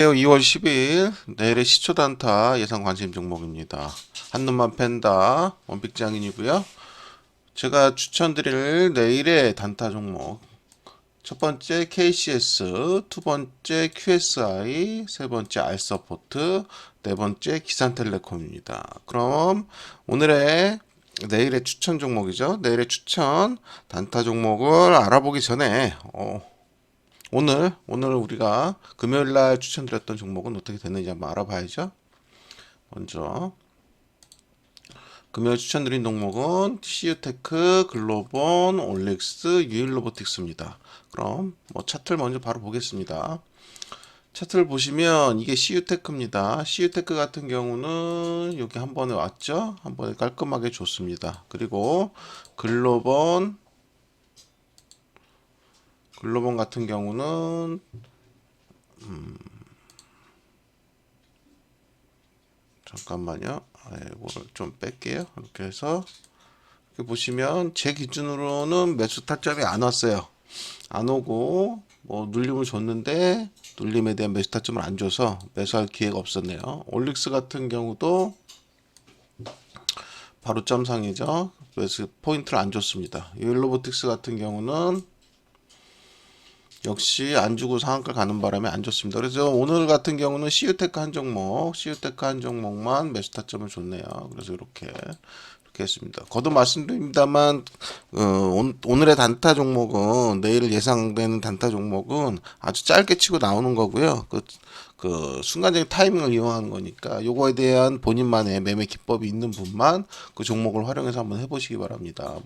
2월 12일 내일의 시초 단타 예상 관심 종목입니다. 한눈만 팬다 원픽 장인이고요. 제가 추천드릴 내일의 단타 종목 첫 번째 KCS, 두 번째 QSI, 세 번째 알서포트, 네 번째 기산텔레콤입니다. 그럼 내일의 추천 종목이죠. 내일의 추천 단타 종목을 알아보기 전에 오늘 우리가 금요일 날 추천드렸던 종목은 어떻게 됐는지 한번 알아봐야죠. 먼저 금요일 추천드린 종목은 CU테크, 글로본, 올릭스, 유일로보틱스입니다. 그럼 차트를 먼저 바로 보겠습니다. 차트를 보시면 이게 CU테크입니다. CU테크 같은 경우는 여기 한 번에 왔죠. 한 번에 깔끔하게 줬습니다. 그리고 글로본 같은 경우는 잠깐만요. 이거를 좀 뺄게요. 이렇게 해서 이렇게 보시면 제 기준으로는 매수 타점이 안 왔어요. 안 오고 눌림을 줬는데 눌림에 대한 매수 타점을 안 줘서 매수할 기회가 없었네요. 올릭스 같은 경우도 바로 점상이죠. 매수 포인트를 안 줬습니다. 유일로보틱스 같은 경우는 역시 안 주고 상한가 가는 바람에 안 좋습니다. 그래서 오늘 같은 경우는 CU테크 한 종목만 매수 타점을 줬네요. 그래서 이렇게 했습니다. 거듭 말씀드립니다만 오늘의 단타 종목은 내일 예상되는 단타 종목은 아주 짧게 치고 나오는 거고요. 그 순간적인 타이밍을 이용하는 거니까 요거에 대한 본인만의 매매 기법이 있는 분만 그 종목을 활용해서 한번 해보시기 바랍니다.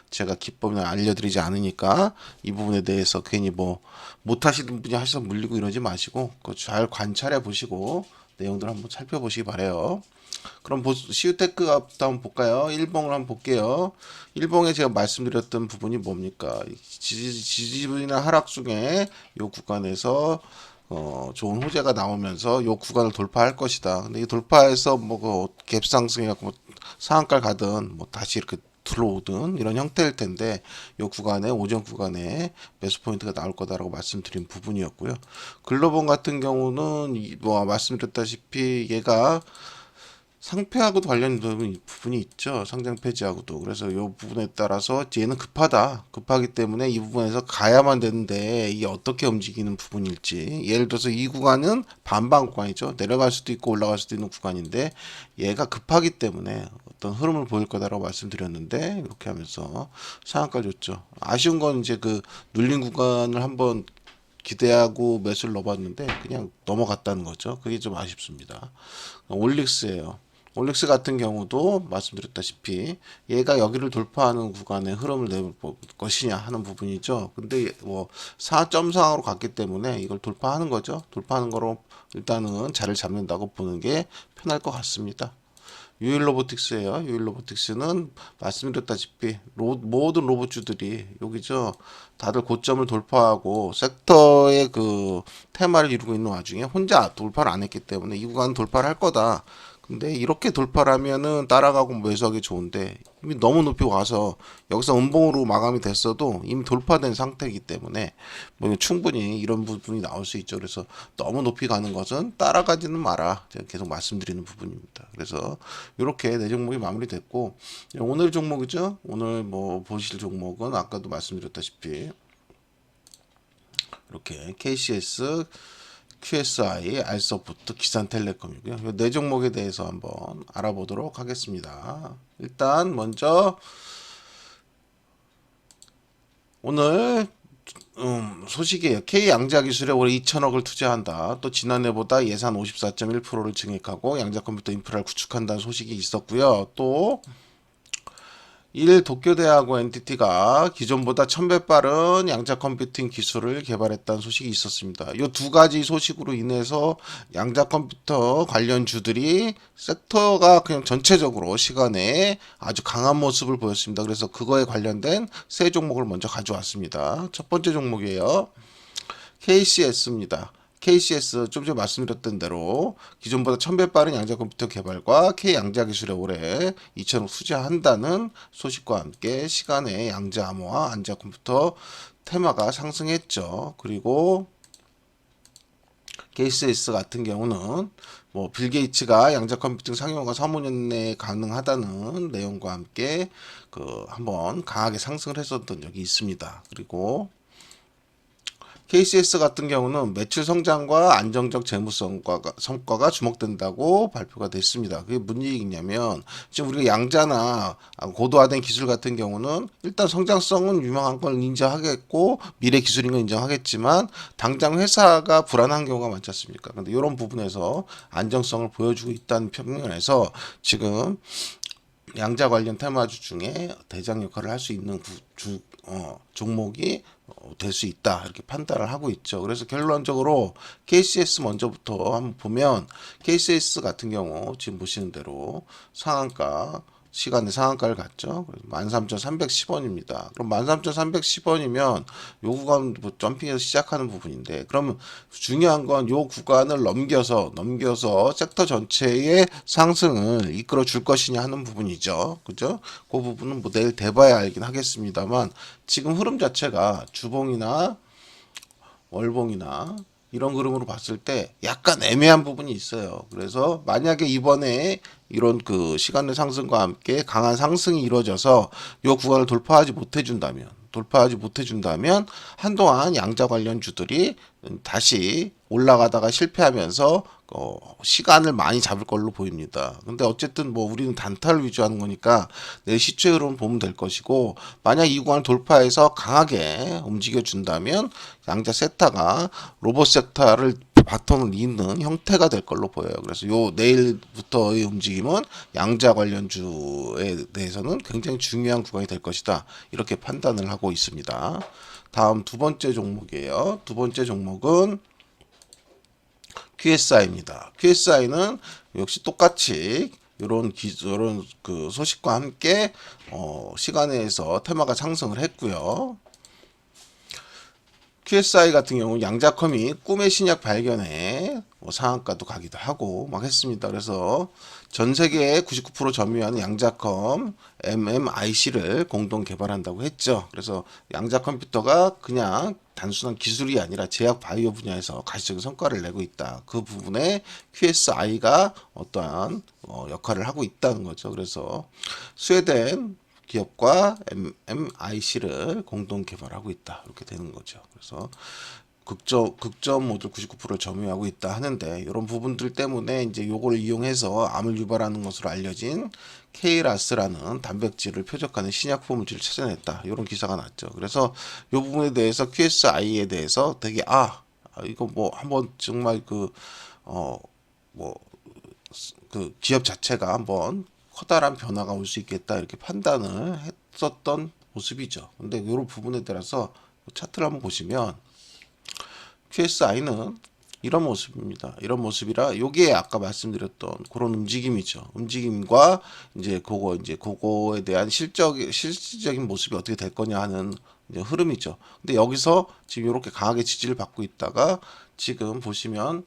제가 기법을 알려드리지 않으니까 이 부분에 대해서 괜히 못 하시는 분이 하셔서 물리고 이러지 마시고 잘 관찰해 보시고 내용들 한번 살펴보시기 바래요. 그럼 시우테크 한번 볼까요? 일봉을 한번 볼게요. 일봉에 제가 말씀드렸던 부분이 뭡니까? 지지부진한 하락 중에 이 구간에서 좋은 호재가 나오면서 이 구간을 돌파할 것이다. 근데 이 돌파해서 갭 상승해갖고 상한가를 가든 다시 이렇게 들어오든 이런 형태일 텐데 이 구간에 오전 구간에 매수 포인트가 나올 거다라고 말씀드린 부분이었고요. 글로본 같은 경우는 말씀드렸다시피 얘가 상패하고도 관련된 부분이 있죠. 상장 폐지하고도. 그래서 이 부분에 따라서 얘는 급하기 때문에 이 부분에서 가야만 되는데 이게 어떻게 움직이는 부분일지. 예를 들어서 이 구간은 반반 구간이죠. 내려갈 수도 있고 올라갈 수도 있는 구간인데 얘가 급하기 때문에 어떤 흐름을 보일 거다라고 말씀드렸는데 이렇게 하면서 상한가 줬죠. 아쉬운 건 이제 그 눌린 구간을 한번 기대하고 매수를 넣어봤는데 그냥 넘어갔다는 거죠. 그게 좀 아쉽습니다. 올릭스예요. 올릭스 같은 경우도 말씀드렸다시피 얘가 여기를 돌파하는 구간에 흐름을 내볼 것이냐 하는 부분이죠. 근데 4.4으로 갔기 때문에 이걸 돌파하는 거죠. 돌파하는 거로 일단은 자리를 잡는다고 보는 게 편할 것 같습니다. 유일로보틱스예요. 유일로보틱스는 말씀드렸다시피 모든 로봇주들이 여기죠. 다들 고점을 돌파하고 섹터의 그 테마를 이루고 있는 와중에 혼자 돌파를 안 했기 때문에 이 구간 돌파를 할 거다. 근데 이렇게 돌파를 하면은 따라가고 매수하기 좋은데 이미 너무 높이 와서 여기서 음봉으로 마감이 됐어도 이미 돌파된 상태이기 때문에 충분히 이런 부분이 나올 수 있죠. 그래서 너무 높이 가는 것은 따라가지는 마라. 제가 계속 말씀드리는 부분입니다. 그래서 이렇게 네 종목이 마무리됐고 오늘 종목이죠. 오늘 보실 종목은 아까도 말씀드렸다시피 이렇게 KCS, QSI, 알서부터 기산텔레콤이고요. 이 네 종목에 대해서 한번 알아보도록 하겠습니다. 일단 먼저 오늘 소식이에요. K 양자기술에 올해 2천억을 투자한다. 또 지난해보다 예산 54.1%를 증액하고 양자컴퓨터 인프라를 구축한다는 소식이 있었고요. 또 도쿄대하고 NTT가 기존보다 1000배 빠른 양자 컴퓨팅 기술을 개발했다는 소식이 있었습니다. 이 두 가지 소식으로 인해서 양자 컴퓨터 관련주들이 섹터가 그냥 전체적으로 시간에 아주 강한 모습을 보였습니다. 그래서 그거에 관련된 세 종목을 먼저 가져왔습니다. 첫 번째 종목이에요. KCS입니다. KCS 좀 전에 말씀드렸던 대로 기존보다 1000배 빠른 양자 컴퓨터 개발과 K 양자 기술에 올해 2천억 투자한다는 소식과 함께 시간에 양자 암호화 안자 컴퓨터 테마가 상승했죠. 그리고 KCS 같은 경우는 뭐 빌 게이츠가 양자 컴퓨팅 상용화가 3~5년 내에 가능하다는 내용과 함께 그 한번 강하게 상승을 했었던 적이 있습니다. 그리고 KCS 같은 경우는 매출 성장과 안정적 재무 성과가 주목된다고 발표가 됐습니다. 그게 무슨 얘기냐면 지금 우리가 양자나 고도화된 기술 같은 경우는 일단 성장성은 유망한 걸 인정하겠고 미래 기술인 걸 인정하겠지만 당장 회사가 불안한 경우가 많지 않습니까? 근데 이런 부분에서 안정성을 보여주고 있다는 측면에서 지금 양자 관련 테마주 중에 대장 역할을 할 수 있는 종목이 될 수 있다 이렇게 판단을 하고 있죠. 그래서 결론적으로 KCS 먼저부터 한번 보면 KCS 같은 경우 지금 보시는 대로 상한가 시간에 상한가를 갔죠. 13,310원입니다. 그럼 13,310원이면 요 구간 뭐 점핑해서 시작하는 부분인데 그러면 중요한 건 요 구간을 넘겨서 섹터 전체의 상승을 이끌어 줄 것이냐 하는 부분이죠. 그죠? 그 부분은 뭐 내일 돼봐야 알긴 하겠습니다만 지금 흐름 자체가 주봉이나 월봉이나 이런 그림으로 봤을 때 약간 애매한 부분이 있어요. 그래서 만약에 이번에 이런 그 시간의 상승과 함께 강한 상승이 이루어져서 이 구간을 돌파하지 못해준다면 한동안 양자 관련주들이 다시 올라가다가 실패하면서 시간을 많이 잡을 걸로 보입니다. 근데 어쨌든 뭐 우리는 단타를 위주하는 거니까 내일 시초의 흐름을 보면 될 것이고 만약 이 구간을 돌파해서 강하게 움직여 준다면 양자 세타가 로봇 섹터를 바톤을 잇는 형태가 될 걸로 보여요. 그래서 요 내일부터의 움직임은 양자 관련주에 대해서는 굉장히 중요한 구간이 될 것이다. 이렇게 판단을 하고 있습니다. 다음 두 번째 종목이에요. 두 번째 종목은 QSI입니다. QSI는 역시 똑같이 이런 그 소식과 함께 시간에서 테마가 상승을 했고요. QSI 같은 경우 양자컴이 꿈의 신약 발견에 상한가도 가기도 하고 막 했습니다. 그래서 전 세계의 99% 점유하는 양자컴 MMIC를 공동 개발한다고 했죠. 그래서 양자 컴퓨터가 그냥 단순한 기술이 아니라 제약 바이오 분야에서 가시적인 성과를 내고 있다. 그 부분에 QSI가 어떠한 역할을 하고 있다는 거죠. 그래서 스웨덴 기업과 MMIC를 공동 개발하고 있다. 이렇게 되는 거죠. 그래서 극점 모듈 99%를 점유하고 있다 하는데 이런 부분들 때문에 이제 요걸 이용해서 암을 유발하는 것으로 알려진 케이라스라는 단백질을 표적하는 신약품 물질을 찾아냈다. 이런 기사가 났죠. 그래서 이 부분에 대해서 QSI에 대해서 되게 이거 뭐 한번 정말 그 기업 자체가 한번 커다란 변화가 올 수 있겠다 이렇게 판단을 했었던 모습이죠. 근데 이런 부분에 따라서 차트를 한번 보시면 QSI는 이런 모습입니다. 이런 모습이라 요게 아까 말씀드렸던 그런 움직임이죠. 움직임과 이제 그거에 대한 실질적인 모습이 어떻게 될 거냐 하는 이제 흐름이죠. 근데 여기서 지금 이렇게 강하게 지지를 받고 있다가 지금 보시면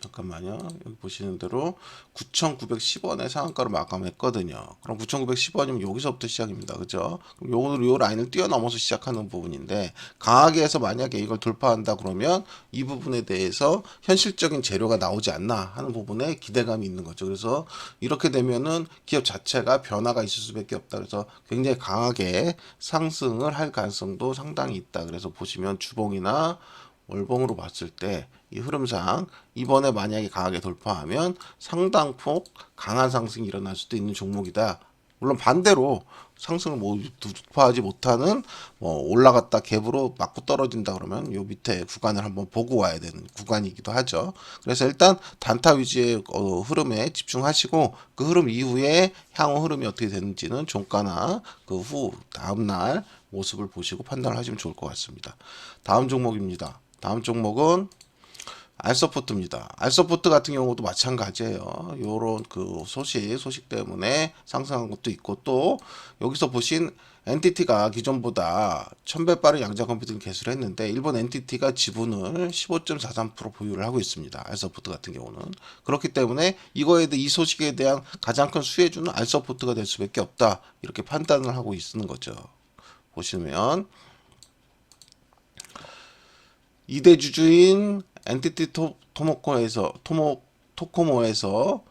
잠깐만요. 여기 보시는 대로 9,910원에 상한가로 마감했거든요. 그럼 9,910원이면 여기서부터 시작입니다. 그죠? 그럼 요 라인을 뛰어넘어서 시작하는 부분인데 강하게 해서 만약에 이걸 돌파한다 그러면 이 부분에 대해서 현실적인 재료가 나오지 않나 하는 부분에 기대감이 있는 거죠. 그래서 이렇게 되면은 기업 자체가 변화가 있을 수밖에 없다. 그래서 굉장히 강하게 상승을 할 가능성도 상당히 있다. 그래서 보시면 주봉이나 월봉으로 봤을 때 이 흐름상 이번에 만약에 강하게 돌파하면 상당폭 강한 상승이 일어날 수도 있는 종목이다. 물론 반대로 상승을 돌파하지 못하는 올라갔다 갭으로 맞고 떨어진다 그러면 요 밑에 구간을 한번 보고 와야 되는 구간이기도 하죠. 그래서 일단 단타 위주의 흐름에 집중하시고 그 흐름 이후에 향후 흐름이 어떻게 되는지는 종가나 그 후 다음날 모습을 보시고 판단을 하시면 좋을 것 같습니다. 다음 종목입니다. 다음 종목은 알서포트입니다. 알서포트 같은 경우도 마찬가지예요. 요런 그 소식 때문에 상승한 것도 있고 또 여기서 보신 NTT가 기존보다 1000배 빠른 양자 컴퓨팅 개수를 했는데 일본 NTT가 지분을 15.43% 보유를 하고 있습니다. 알서포트 같은 경우는. 그렇기 때문에 이 소식에 대한 가장 큰 수혜주는 알서포트가 될 수밖에 없다. 이렇게 판단을 하고 있는 거죠. 보시면 2대 주주인 엔티티 토코모에서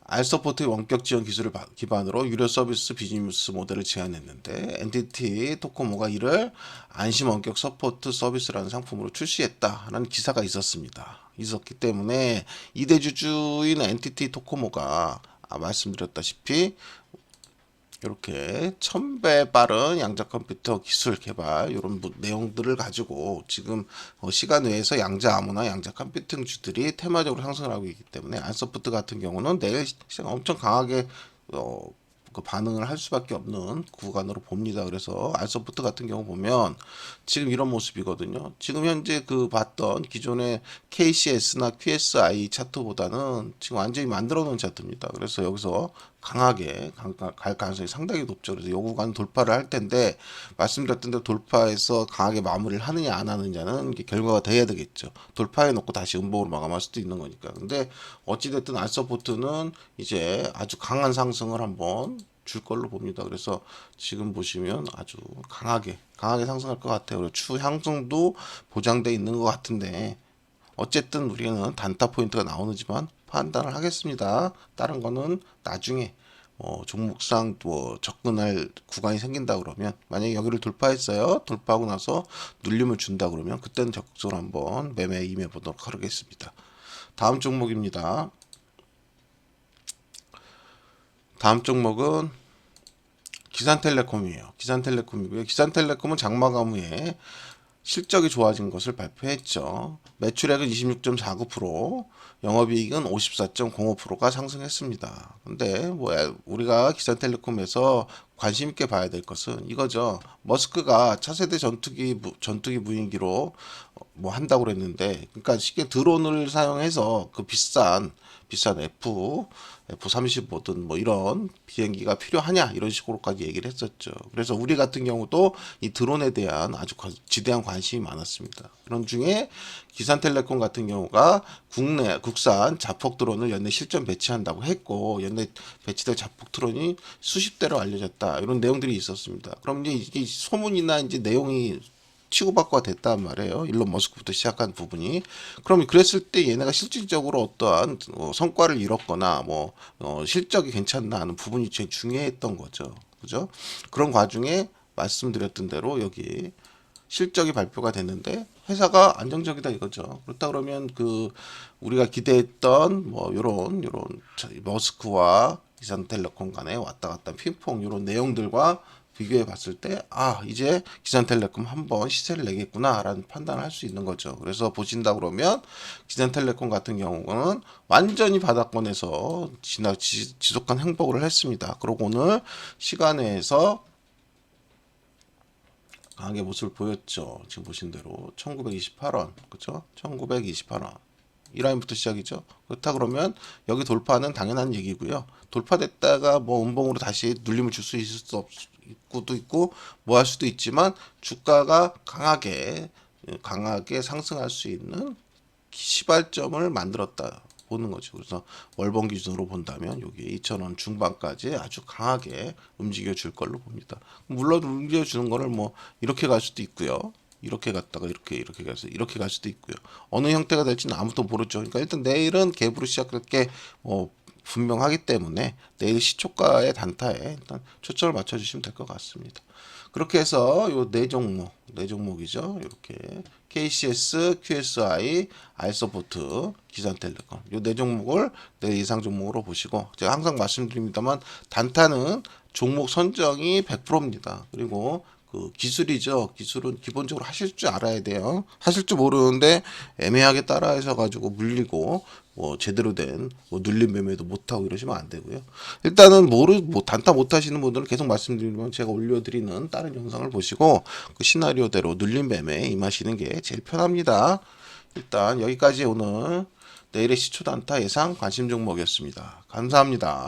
알서포트의 원격 지원 기술을 기반으로 유료 서비스 비즈니스 모델을 제안했는데 엔티티 토코모가 이를 안심 원격 서포트 서비스라는 상품으로 출시했다라는 기사가 있었기 때문에 2대 주주인 엔티티 토코모가 말씀드렸다시피 이렇게 1000배 빠른 양자 컴퓨터 기술 개발 이런 내용들을 가지고 지금 시간 외에서 양자 암호나 양자 컴퓨팅주들이 테마적으로 상승을 하고 있기 때문에 안소프트 같은 경우는 내일 시장 엄청 강하게 그 반응을 할 수밖에 없는 구간으로 봅니다. 그래서 알소프트 같은 경우 보면 지금 이런 모습이거든요. 지금 현재 그 봤던 기존의 KCS나 QSI 차트보다는 지금 완전히 만들어 놓은 차트입니다. 그래서 여기서 강하게 갈 가능성이 상당히 높죠. 그래서 요 구간 돌파를 할 텐데 말씀드렸던 대로 돌파해서 강하게 마무리를 하느냐 안 하느냐는 이게 결과가 돼야 되겠죠. 돌파해 놓고 다시 음봉으로 마감할 수도 있는 거니까. 근데 어찌됐든 알서포트는 이제 아주 강한 상승을 한번 줄 걸로 봅니다. 그래서 지금 보시면 아주 강하게 상승할 것 같아요. 그리고 추향성도 보장돼 있는 것 같은데 어쨌든 우리는 단타 포인트가 나오지만 판단을 하겠습니다. 다른 거는 나중에 종목상 또 접근할 구간이 생긴다 그러면 만약에 여기를 돌파했어요. 돌파하고 나서 눌림을 준다 그러면 그때는 적극적으로 한번 매매 임해 보도록 하겠습니다. 다음 종목입니다. 다음 종목은 기산텔레콤이에요. 기산텔레콤이고요. 기산텔레콤은 장마감 후에 실적이 좋아진 것을 발표했죠. 매출액은 26.49%, 영업이익은 54.05%가 상승했습니다. 근데 우리가 기산텔레콤에서 관심 있게 봐야 될 것은 이거죠. 머스크가 차세대 전투기 무인기로 뭐 한다고 그랬는데, 그러니까 쉽게 드론을 사용해서 그 비싼 F-35든 뭐 이런 비행기가 필요하냐 이런 식으로까지 얘기를 했었죠. 그래서 우리 같은 경우도 이 드론에 대한 아주 지대한 관심이 많았습니다. 그런 중에 기산텔레콤 같은 경우가 국산 자폭 드론을 연내 실전 배치한다고 했고 연내 배치될 자폭 드론이 수십 대로 알려졌다 이런 내용들이 있었습니다. 그럼 이제 이게 소문이나 이제 내용이 치고받고가 됐단 말이에요. 일론 머스크부터 시작한 부분이. 그럼 그랬을 때 얘네가 실질적으로 어떠한 성과를 이뤘거나 실적이 괜찮나 하는 부분이 제일 중요했던 거죠. 그죠? 그런 과정에 말씀드렸던 대로 여기 실적이 발표가 됐는데 회사가 안정적이다 이거죠. 그렇다 그러면 그 우리가 기대했던 요런 머스크와 기산텔레콤 간에 왔다 갔다 핑퐁 요런 내용들과 비교해 봤을 때 이제 기산텔레콤 한번 시세를 내겠구나 라는 판단을 할 수 있는 거죠. 그래서 보신다 그러면 기산텔레콤 같은 경우는 완전히 바닥권에서 지속한 행보를 했습니다. 그리고 오늘 시간에서 강하게 모습을 보였죠. 지금 보신 대로 1928원 그렇죠? 1928원 이 라인부터 시작이죠. 그렇다 그러면 여기 돌파는 당연한 얘기고요. 돌파됐다가 음봉으로 다시 눌림을 줄 수 있을 수 있고 뭐 할 수도 있지만 주가가 강하게 상승할 수 있는 시발점을 만들었다 보는 거죠. 그래서 월봉 기준으로 본다면 여기 2,000원 중반까지 아주 강하게 움직여 줄 걸로 봅니다. 물론 움직여 주는 거를 이렇게 갈 수도 있고요. 이렇게 갔다가 이렇게 가서 이렇게 갈 수도 있고요. 어느 형태가 될지는 아무도 모르죠. 그러니까 일단 내일은 갭으로 시작할 게 분명하기 때문에 내일 시초가의 단타에 일단 초점을 맞춰주시면 될 것 같습니다. 그렇게 해서 요 네 종목이죠. 이렇게 KCS, QSI, 알서포트, 기산텔레콤 요 네 종목을 내 예상 종목으로 보시고 제가 항상 말씀드립니다만 단타는 종목 선정이 100%입니다. 그리고 그 기술이죠. 기술은 기본적으로 하실 줄 알아야 돼요. 하실 줄 모르는데 애매하게 따라해서 가지고 물리고 제대로 된 눌림 매매도 못하고 이러시면 안 되고요. 일단은 단타 못 하시는 분들은 계속 말씀드리면 제가 올려드리는 다른 영상을 보시고 그 시나리오대로 눌림 매매에 임하시는 게 제일 편합니다. 일단 여기까지 오늘 내일의 시초 단타 예상 관심 종목이었습니다. 감사합니다.